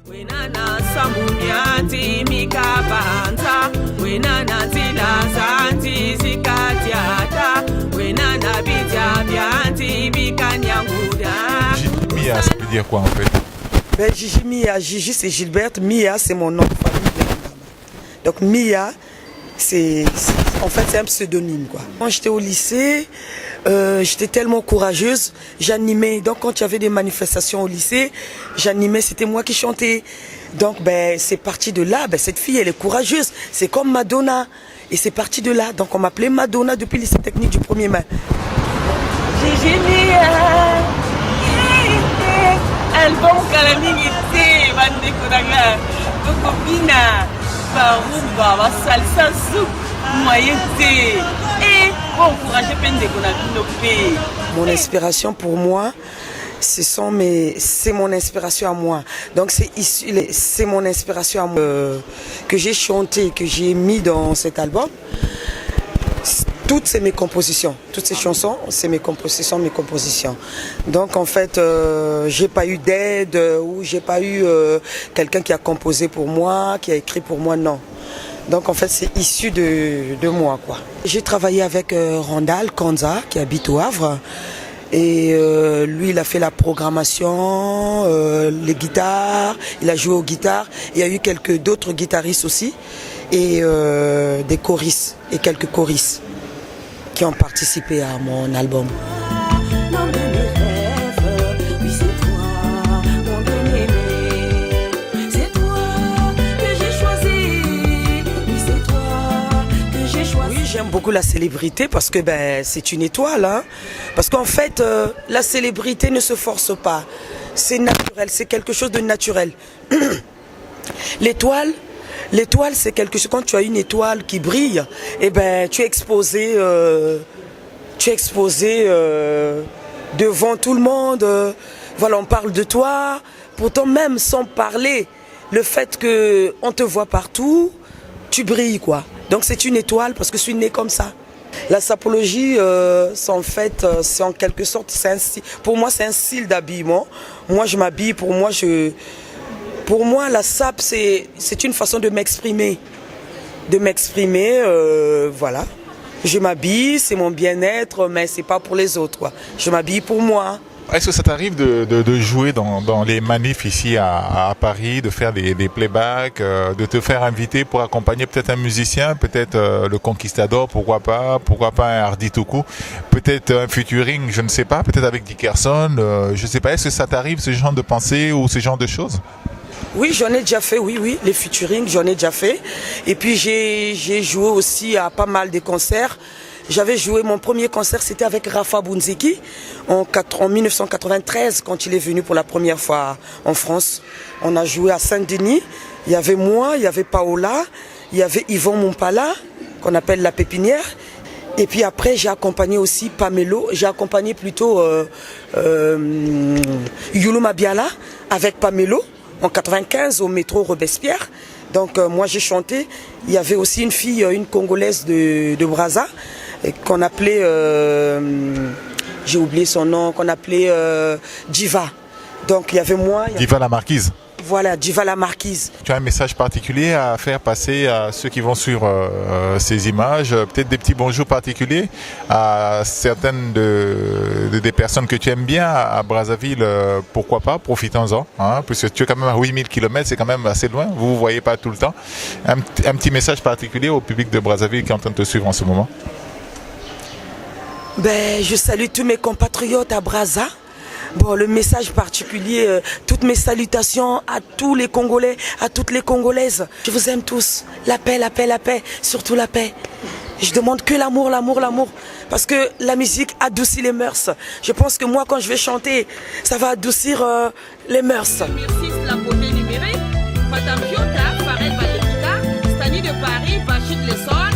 Mia, ça veut dire quoi en fait? Ben, Gigi Mia, Gigi c'est Gilberte, Mia c'est mon nom de famille. Donc Mia, en fait c'est un pseudonyme quoi. Quand j'étais au lycée, j'étais tellement courageuse, j'animais. Donc quand il y avait des manifestations au lycée, j'animais, c'était moi qui chantais. Donc ben c'est parti de là, ben cette fille elle est courageuse, c'est comme Madonna. Et c'est parti de là, donc on m'appelait Madonna depuis le lycée technique du 1er mai. Gigi Mia, album Kalamingité, Vandekodaga, Kokobina, Baruba, Salsa Soup, Moyete, et bon courage, mon inspiration pour moi, c'est mon inspiration à moi. Donc c'est mon inspiration à moi que j'ai chanté, que j'ai mis dans cet album. Toutes c'est mes compositions, toutes ces chansons, c'est mes compositions. Donc en fait, j'ai pas eu d'aide ou j'ai pas eu quelqu'un qui a composé pour moi, qui a écrit pour moi, non. Donc en fait, c'est issu de moi quoi. J'ai travaillé avec Randall Kanza qui habite au Havre. Et lui, il a fait la programmation, les guitares, il a joué aux guitares. Il y a eu d'autres guitaristes aussi et des choristes et quelques choristes qui ont participé à mon album. J'aime beaucoup la célébrité parce que ben, c'est une étoile. Hein? Parce qu'en fait, la célébrité ne se force pas. C'est naturel, c'est quelque chose de naturel. L'étoile, c'est quelque chose. Quand tu as une étoile qui brille, eh ben, tu es exposé devant tout le monde. Voilà, on parle de toi. Pourtant, même sans parler, le fait qu'on te voit partout, tu brilles quoi. Donc c'est une étoile parce que je suis née comme ça. La sapologie, c'est en quelque sorte, pour moi c'est un style d'habillement. Moi je m'habille, pour moi la sape c'est une façon de m'exprimer. Voilà. Je m'habille, c'est mon bien-être, mais c'est pas pour les autres quoi. Je m'habille pour moi. Est-ce que ça t'arrive de jouer dans les manifs ici à Paris, de faire des playbacks, de te faire inviter pour accompagner peut-être un musicien, peut-être le Conquistador, pourquoi pas un Hardy Toko, peut-être un featuring, je ne sais pas, peut-être avec Dickerson, je ne sais pas, est-ce que ça t'arrive ce genre de pensée ou ce genre de choses? Oui, j'en ai déjà fait, oui, les featuring, j'en ai déjà fait. Et puis j'ai joué aussi à pas mal de concerts. J'avais joué, mon premier concert, c'était avec Rafa Bounzeki en 1993, quand il est venu pour la première fois en France. On a joué à Saint-Denis. Il y avait moi, il y avait Paola, il y avait Yvon Mompala, qu'on appelle La Pépinière. Et puis après, j'ai accompagné aussi Pamelo. J'ai accompagné plutôt Yulu Mabiala avec Pamelo en 95 au métro Robespierre. Donc moi, j'ai chanté. Il y avait aussi une fille, une Congolaise de Brazza, qu'on appelait, j'ai oublié son nom, qu'on appelait Diva. Donc il y avait moi. Diva la Marquise. Voilà, Diva la Marquise. Tu as un message particulier à faire passer à ceux qui vont sur ces images, peut-être des petits bonjours particuliers à certaines des personnes que tu aimes bien à Brazzaville, pourquoi pas, profitons-en, hein, puisque tu es quand même à 8000 km, c'est quand même assez loin, vous ne voyez pas tout le temps. Un petit message particulier au public de Brazzaville qui est en train de te suivre en ce moment. Ben, je salue tous mes compatriotes à Brazza. Bon, le message particulier, toutes mes salutations à tous les Congolais, à toutes les Congolaises. Je vous aime tous. La paix, la paix, la paix, surtout la paix. Je demande que l'amour, l'amour, l'amour. Parce que la musique adoucit les mœurs. Je pense que moi, quand je vais chanter, ça va adoucir les mœurs. Merci, la beauté numérique. Madame Piota, Farel Valekita, Stani de Paris, Bachit Lessor.